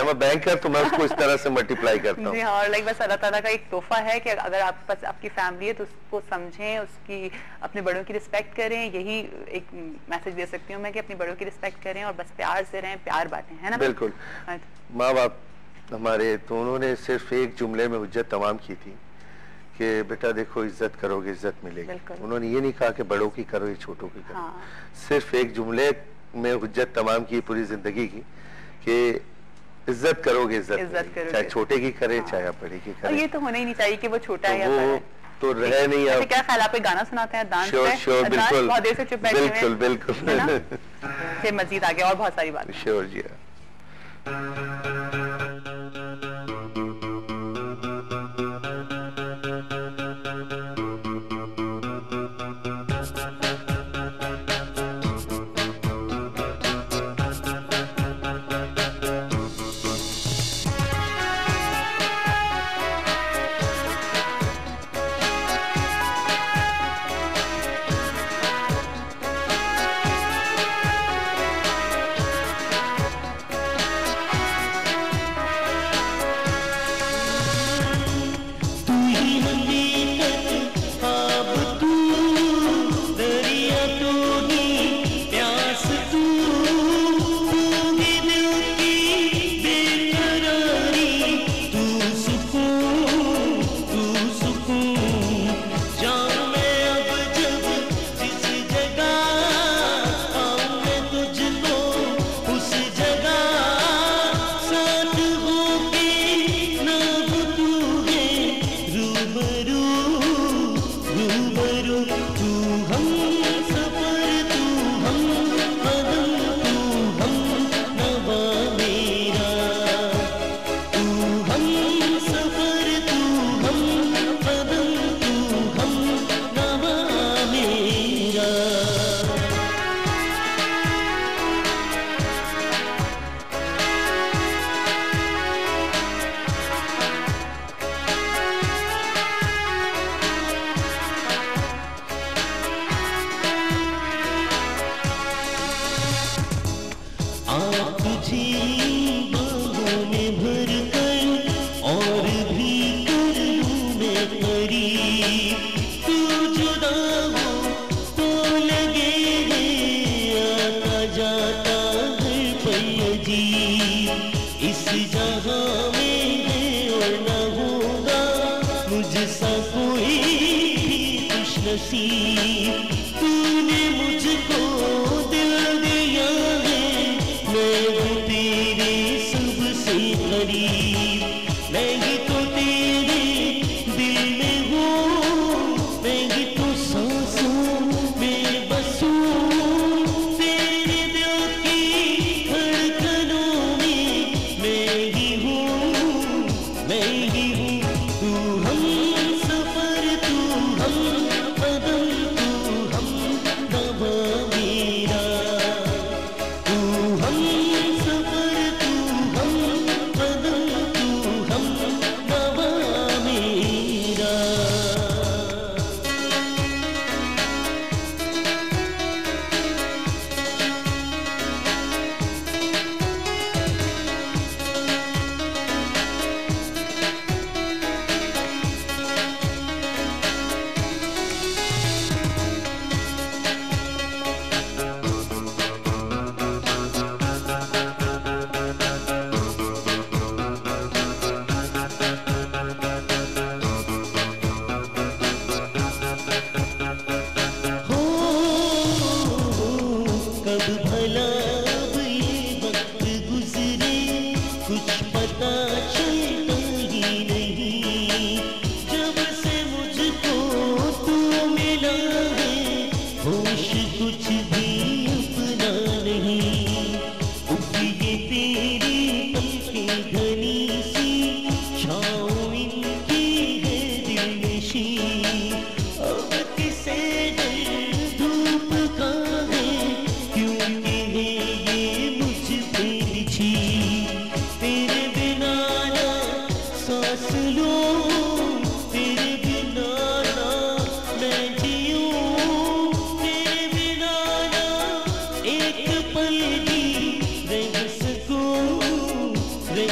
I'm a banker, तो मैं उसको इस तरह से मल्टीप्लाई करता हूँ। जी हाँ, और लाइक बस अल्लाह ताला का एक तोहफा है कि अगर आपके पास आपकी फैमिली है तो उसको समझें, उसकी अपने बड़ों की रिस्पेक्ट करें। यही एक मैसेज दे सकती हूँ मैं कि अपने बड़ों की रिस्पेक्ट करें और बस प्यार से रहें, प्यार बांटें, है ना? बिल्कुल। माँ बाप हमारे तो उन्होंने सिर्फ एक जुमले में हुज्जत तमाम की थी कि बेटा देखो इज्जत करोगे इज्जत मिलेगी। उन्होंने ये नहीं कहा कि बड़ों की करो या छोटों की करो। हाँ। सिर्फ एक जुमले में हुज्जत तमाम की पूरी जिंदगी की कि इज्जत करोगे इज्जत करोगे, चाहे छोटे की करे चाहे आप बड़े की करे। ये तो होना ही नहीं चाहिए कि वो छोटा है या बड़ा है। तो रहे नहीं। आप क्या ख्याल, आप एक गाना सुनाते हैं डांस पे? श्योर बिल्कुल, बहुत देर से चुप बैठे हैं। बिल्कुल बिल्कुल फिर मजीद आगे और बहुत सारी बात। श्योर जी।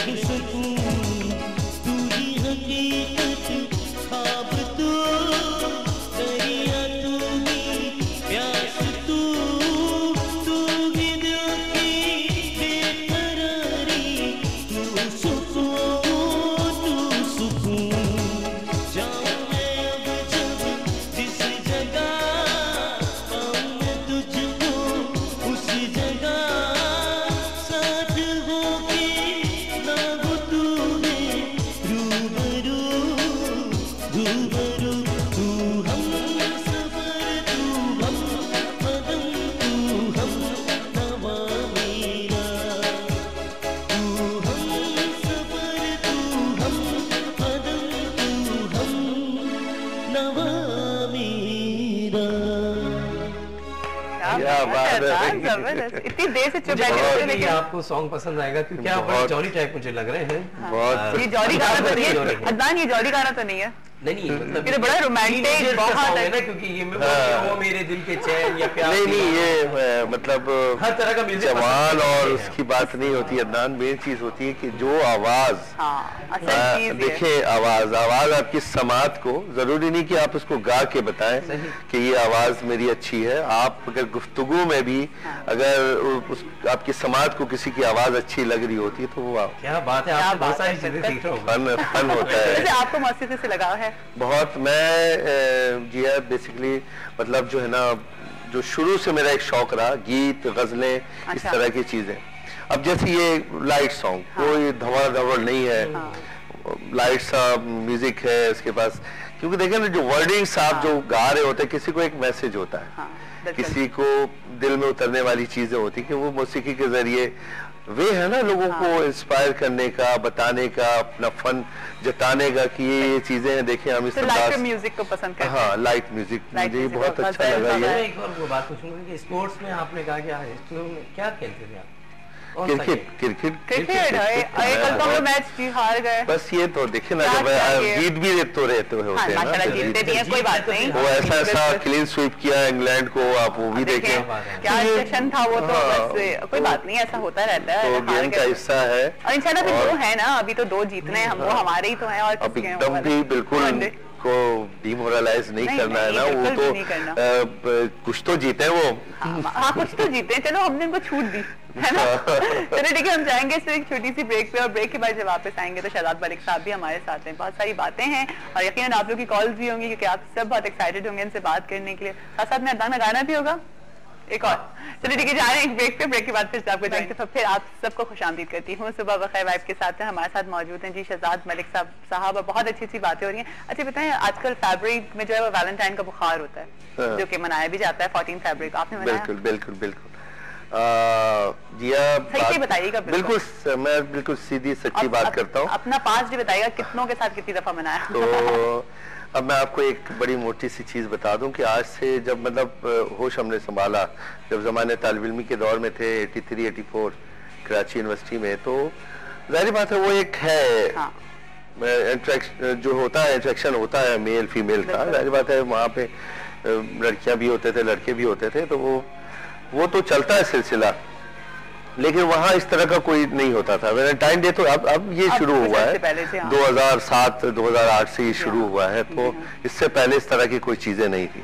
नहीं सकूं, तू ही हकीकत, ख्वाब तू, दरिया तू ही, प्यास तू, तू ही दिल की बेकरारी, तू सुकून, जाऊं मैं अब जब जिस जगह, पाऊं मैं तुझको उस जगह, साथ होके ना हो तूने रूबरू, रूबरू, तू हम सफर, तू हम कदम, तू हम नवा मेरा, तू हम सफर, तू हम कदम, तू हम नवा मेरा। क्या बात है। जबरदस्त। इतनी देर से चुप मुझे बैठे पता थे है कि लेकिन आपको सॉन्ग पसंद आएगा क्योंकि आप बड़े जॉली टाइप मुझे लग रहे हैं। बहुत ये जॉली गाना तो नहीं है अदनान, ये जॉली गाना तो नहीं है। नहीं मतलब ये तो बड़ा रोमांटिक बहुत है ना, क्योंकि ये वो मेरे दिल के चैन या प्यार, नहीं ये मतलब हर तरह का म्यूजिक जवान और उसकी बात नहीं होती अदनान, मेन चीज होती है कि जो आवाज, देखिए आवाज आपकी समात को, जरूरी नहीं कि आप उसको गा के बताएं कि ये आवाज मेरी अच्छी है, आप अगर गुफ्तगू में भी अगर आपकी समात को किसी की आवाज अच्छी लग रही होती है तो वो क्या बात है, आप बहुत सारी चीजें सीख रहे हो, फन होता है। आपको मौसीकी से लगाव है? बहुत। मैं जी है बेसिकली मतलब जो है ना, जो शुरू से मेरा एक शौक रहा, गीत गजलें इस तरह की चीजें। अब जैसे ये लाइट सॉन्ग, कोई धमाधड़ नहीं है, लाइट सा म्यूजिक है इसके पास, क्योंकि देखें ना जो वर्डिंग्स आप जो गा रहे होते हैं, किसी को एक मैसेज होता है, किसी को दिल में उतरने वाली चीजें होती कि वो मौसीकी के जरिए वे है ना लोगों को इंस्पायर करने का, बताने का, अपना फन जताने का कि ये चीजें हैं, देखिए हम इस लाइट म्यूजिक को पसंद करते हैं। हाँ लाइट म्यूजिक मुझे बहुत अच्छा लगा। ये एक और वो बात पूछूंगा कि स्पोर्ट्स में आपने कहा क्या है, क्या खेलते थे आप? क्रिकेट कल तो हम मैच हार गए। बस ये तो देखिए ना, जब जीत भी तो रहते होते हैं ना, जीतते भी हैं, कोई बात नहीं। वो ऐसा क्लीन स्वीप किया इंग्लैंड को, आप वो भी देखें क्या सेशन था वो, तो बस कोई बात नहीं, ऐसा होता रहता है, तो गेम का हिस्सा है। और इंशाल्लाह भी दो है ना, अभी तो दो जीतने हैं हम, वो हमारे ही तो हैं, और अब एकदम भी बिल्कुल को डिमोरलाइज नहीं करना है ना, वो तो कुछ तो जीते वो, हाँ कुछ तो जीते, चलो हमने उनको छूट दी है ना। चलो ठीक है, हम जाएंगे सिर्फ एक छोटी सी ब्रेक पे, और ब्रेक के बाद जब वापस आएंगे तो शहजाद मलिक साहब भी हमारे साथ हैं, बहुत सारी बातें हैं और यकीनन आप लोग की कॉल्स भी होंगी क्योंकि आप सब बहुत एक्साइटेड होंगे इनसे बात करने के लिए, साथ साथ में अदनान गाना भी होगा एक और। चलिए ठीक है, जा रहे हैं एक ब्रेक पे, ब्रेक के बाद फिर आपको जाएंगे, तो फिर आप सबको खुशामदीद करती हूँ। सुबह बखैर वाइफ के साथ हमारे साथ मौजूद हैं जी शहजाद मलिक साहब, और बहुत अच्छी बातें हो रही हैं। अच्छा बताएं, आजकल फैब्रिक में जो है वो वैलेंटाइन का बुखार होता है, जो कि मनाया भी जाता है 14 फरवरी को, आपने मनाया? बिल्कुल बिल्कुल बिल्कुल जी बताइएगा। बिल्कुल मैं बिल्कुल सीधी सच्ची बात करता हूँ। अपना पास भी बताइएगा, कितनों के साथ कितनी दफा मनाया? तो अब मैं आपको एक बड़ी मोटी सी चीज बता दूं कि आज से जब मतलब होश हमने संभाला, जब जमाने तालिब इल्मी के दौर में थे 83-84 कराची यूनिवर्सिटी में, तो जाहिर बात है वो एक है जो होता है इंट्रैक्शन होता है मेल फीमेल का, जाहिर बात है वहाँ पे लड़कियां भी होते थे लड़के भी होते थे, तो वो तो चलता है सिलसिला, लेकिन वहाँ इस तरह का कोई नहीं होता था। वैलेंटाइन डे तो अब ये शुरू हुआ है 2007-2008 से ये शुरू हुआ है, तो इससे पहले इस तरह की कोई चीजें नहीं थी।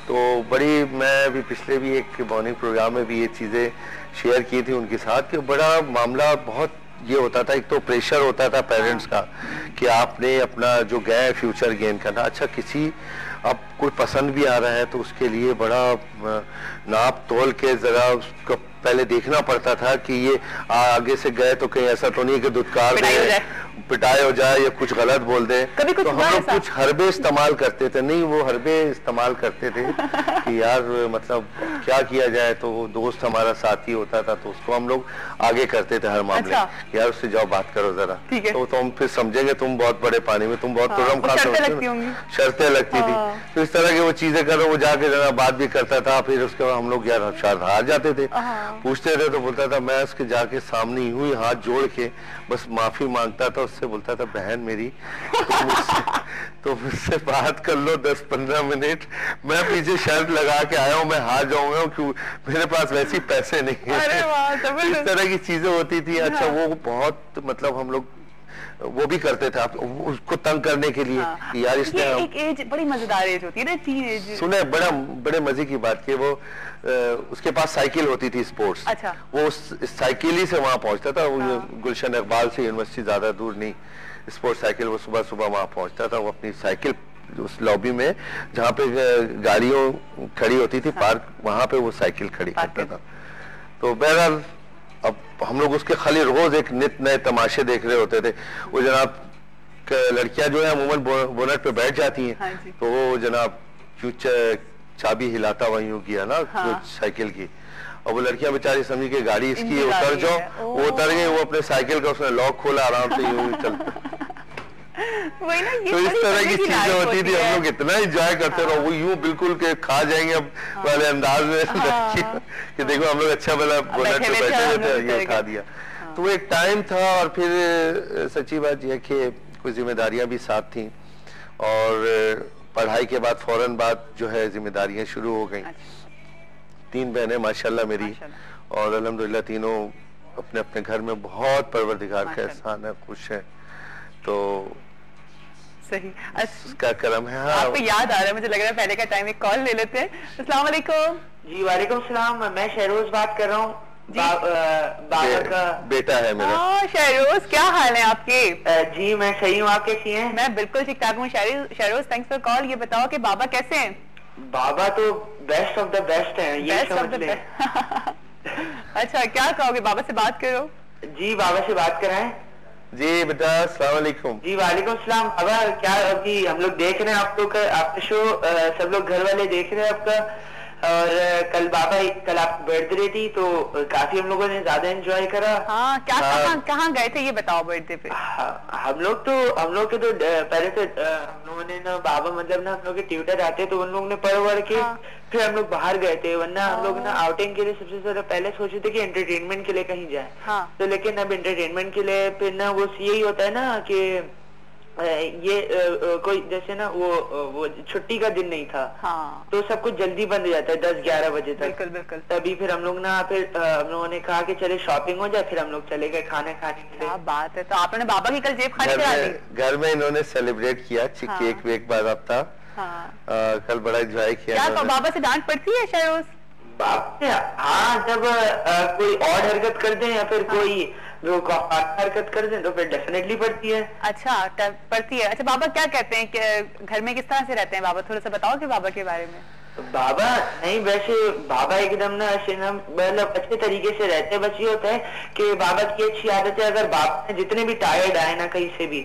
तो बड़ी, मैं भी पिछले भी एक मॉर्निंग प्रोग्राम में भी ये चीजें शेयर की थी उनके साथ कि बड़ा मामला बहुत ये होता था, एक तो प्रेशर होता था पेरेंट्स का कि आपने अपना जो गए फ्यूचर गेन करना, अच्छा किसी अब कोई पसंद भी आ रहा है तो उसके लिए बड़ा नाप तोल के जरा उसको पहले देखना पड़ता था कि ये आगे से गए तो कहीं ऐसा तो नहीं कि दुत्कार दे, पिटाई हो जाए या कुछ गलत बोल दे। तो हम लोग कुछ हरबे इस्तेमाल करते थे, नहीं वो हरबे इस्तेमाल करते थे कि यार मतलब क्या किया जाए, तो वो दोस्त हमारा साथी होता था तो उसको हम लोग आगे करते थे हर मामले। यार उससे जाओ बात करो जरा, तो तुम फिर समझेंगे तुम बहुत बड़े पानी में, तुम बहुत तुरम खाते हो, शर्तें लगती थी। तो इस तरह की वो चीजें करो, वो जाके जरा बात भी करता था, फिर उसके बाद हम लोग यार शायद हार जाते थे पूछते थे तो बोलता था, मैं उसके जाके सामने यूं ही हाथ जोड़ के बस माफी मांगता था उससे, बोलता था बहन मेरी तो मुझसे बात कर लो 10-15 मिनट, मैं पीछे शर्त लगा के आया हूँ, मैं हार जाऊंगा क्यों, मेरे पास वैसे पैसे नहीं है। इस तरह की चीजें होती थी। अच्छा वो बहुत मतलब हम लोग वो भी करते थे आप उसको तंग करने के लिए। यार इसने एक एज बड़ी मजेदार एज होती है ना, टीन एज। सुने बड़े मजे की बात की, वो उसके पास साइकिल होती थी स्पोर्ट्स। अच्छा। वो साइकिल ही से वहां पहुंचता था। वो गुलशन इकबाल से यूनिवर्सिटी ज्यादा दूर नहीं, स्पोर्ट्स साइकिल, वो सुबह सुबह वहां पहुंचता था। वो अपनी साइकिल उस लॉबी में जहाँ पे गाड़ियों खड़ी होती थी पार्क, वहां पे वो साइकिल खड़ी करता था। तो बहरहाल अब हम लोग उसके खाली रोज एक नित नए तमाशे देख रहे होते थे। वो जनाब लड़कियां जो है अमूमन बोनट पे बैठ जाती हैं। हाँ तो वो जनाब क्यों चाबी हिलाता हुआ यूं किया ना साइकिल की, और वो लड़कियां बेचारी समझी के गाड़ी इसकी है, उतर जाओ। वो उतर गई, वो अपने साइकिल का उसने लॉक खोला, आराम से यूं चलता। वही ना, ये तो इस तरह की चीजें होती थी। हम लोग इतना एंजॉय करते रहो, वो यूं बिल्कुल के खा जाएंगे अब वाले अंदाज में कि देखो हम लोग अच्छा भला बोनट पे बैठे थे, ये खा दिया। तो वो एक टाइम था। और फिर सच्ची बात यह कि कुछ जिम्मेदारियां भी साथ थी, और पढ़ाई के बाद फौरन बाद जो है जिम्मेदारियां शुरू हो गई। 3 बहनें माशाल्लाह मेरी, और अल्हम्दुलिल्लाह तीनों अपने अपने घर में बहुत परवरदिगार का एहसान है, खुश है। तो सही उसका करम है। हाँ। आपको याद आ रहा है, मुझे लग रहा है पहले का टाइम, एक कॉल ले लेते हैं। अस्सलाम वालेकुम। जी वालेकुम सलाम, मैं शहरोज बात कर रहा हूँ। बाबा का बेटा है मेरा। शहरोज, क्या हाल है आपके? जी मैं सही हूँ, आप कैसी हैं? मैं बिल्कुल ठीक ठाक हूँ शहरोज, थैंक्स फॉर कॉल। ये बताओ कि बाबा कैसे हैं? बाबा तो बेस्ट ऑफ द बेस्ट हैं, ये समझ लें। अच्छा, क्या कहोगे? बाबा से बात करो। जी बाबा से बात कराएं। जी बेटा, अस्सलाम वालेकुम। जी वालेकुम सलाम। बाबा क्या अभी हम लोग देख रहे हैं आपका शो, सब लोग घर वाले देख रहे हैं आपका। और कल आपकी बर्थडे थी तो काफी हम लोगों ने ज्यादा एंजॉय करा। हाँ, कहाँ गए थे ये बताओ बर्थडे पे? हम लोग के तो पहले से हम लोगों ने ना बाबा मतलब ना हम लोग के ट्यूटर आते तो उन लोगों ने पढ़ के फिर हम लोग बाहर गए थे। वरना हम लोग ना आउटिंग के लिए सबसे ज्यादा पहले सोचे थे कि एंटरटेनमेंट के लिए कहीं जाए। तो लेकिन अब एंटरटेनमेंट के लिए फिर ना वो यही होता है ना कि ये कोई जैसे ना वो छुट्टी का दिन नहीं था। तो सब कुछ जल्दी बंद हो जाता है 10-11 बजे तक। बिल्कुल। तभी फिर हम लोग ना हम लोगों ने कहा कि चले शॉपिंग हो जाए, फिर हम लोग चले गए खाने खाने के लिए। क्या बात है। तो आपने बाबा की कल जेब खाली करा दी? घर में इन्होंने सेलिब्रेट किया, केक वेक बाबा था। कल बड़ा एंजॉय किया। क्या तो बाबा से डांट पड़ती है शहरोज? हाँ, जब कोई और हरकत कर दे या फिर कोई हरकत कर दे तो फिर डेफिनेटली पड़ती है। अच्छा, पड़ती है। अच्छा, बाबा क्या कहते हैं कि घर में किस तरह से रहते हैं बाबा? थोड़ा सा बताओ कि बाबा के बारे में। बाबा नहीं, वैसे बाबा एकदम ना मतलब अच्छे तरीके से रहते हैं। बस ये होता है कि बाबा की अच्छी आदत है, अगर बाबा जितने भी टायर्ड आए ना कहीं से भी,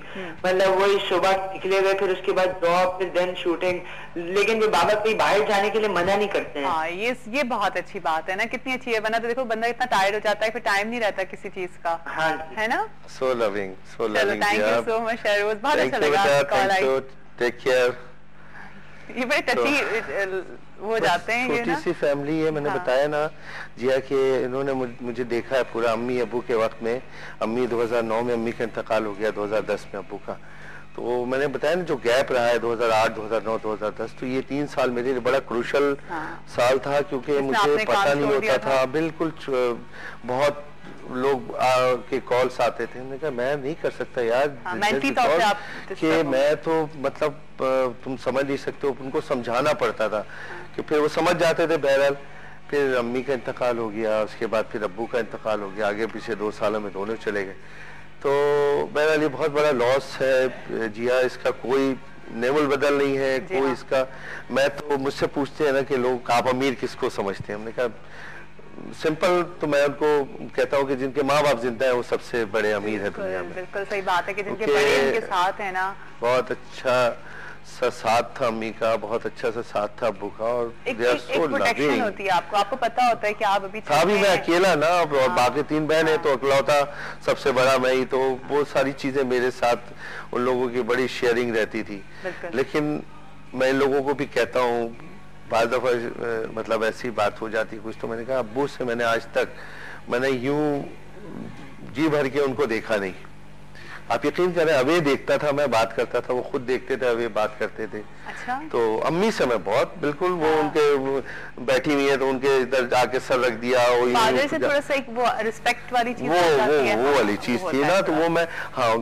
मतलब वही सुबह निकले गए, फिर उसके बाद जॉब, फिर देन शूटिंग, लेकिन जो बाबा कहीं बाहर जाने के लिए मना नहीं करते हैं। हाँ, ये बहुत अच्छी बात है ना, कितनी अच्छी है। वरना तो देखो बंदा इतना टायर्ड हो जाता है, फिर टाइम नहीं रहता किसी चीज का। हाँ, है ना। So loving. Thank you so much Shahroz, बहुत अच्छा लगा कॉल आई। Take care. ये बड़े टची हो जाते हैं। छोटी सी फैमिली है, मैंने बताया ना जिया कि इन्होंने मुझे देखा है पूरा। अम्मी अबू के वक्त में, अम्मी 2009 में अम्मी का इंतकाल हो गया, 2010 में अबू का। तो मैंने बताया ना जो गैप रहा है 2008, 2009, 2010, तो ये 3 साल मेरे लिए बड़ा क्रूशल साल था, क्योंकि मुझे पता नहीं होता था बिल्कुल। बहुत लोग के कॉल्स आते थे, मैंने कहा मैं नहीं कर सकता यार। कि मैं तो मतलब तुम समझ नहीं सकते हो, उनको समझाना पड़ता था कि फिर वो समझ जाते थे। बहरहाल फिर अम्मी का इंतकाल हो गया, उसके बाद फिर अब्बू का इंतकाल हो गया, आगे पीछे 2 सालों में दोनों चले गए। तो बहरहाल ये बहुत बड़ा लॉस है जिया, इसका कोई नेवल बदल नहीं है कोई इसका। मैं तो मुझसे पूछते हैं ना कि लोग आप अमीर किसको समझते हैं, हमने कहा सिंपल, तो मैं उनको कहता हूँ कि जिनके माँ बाप जिंदा है वो सबसे बड़े अमीर है दुनिया में। बिल्कुल सही बात है कि जिनके बड़े उनके साथ है ना। बहुत अच्छा सा साथ था अम्मी का, बहुत अच्छा सा साथ था अब्बू का, और एक प्रोटेक्शन होती है आपको पता होता है कि आप अभी था भी मैं अकेला ना, और बाकी 3 बहन है तो अकेलौता सबसे बड़ा मैं ही, तो वो सारी चीजें मेरे साथ उन लोगों की बड़ी शेयरिंग रहती थी। लेकिन मैं इन लोगों को भी कहता हूँ बाद दफा मतलब ऐसी बात हो जाती कुछ, तो मैंने कहा अब्बू से मैंने आज तक मैंने यूं जी भर के उनको देखा नहीं। आप यकीन करें, अवे देखता था, मैं बात करता था, वो खुद देखते थे, अवे बात करते थे। अच्छा? तो अम्मी से मैं बहुत बिल्कुल वो उनके बैठी हुई है तो उनके इधर आके सर रख दिया, फादर से थोड़ा सा एक वो रिस्पेक्ट वाली चीज वो वाली चीज थी ना, तो वो मैं हाँ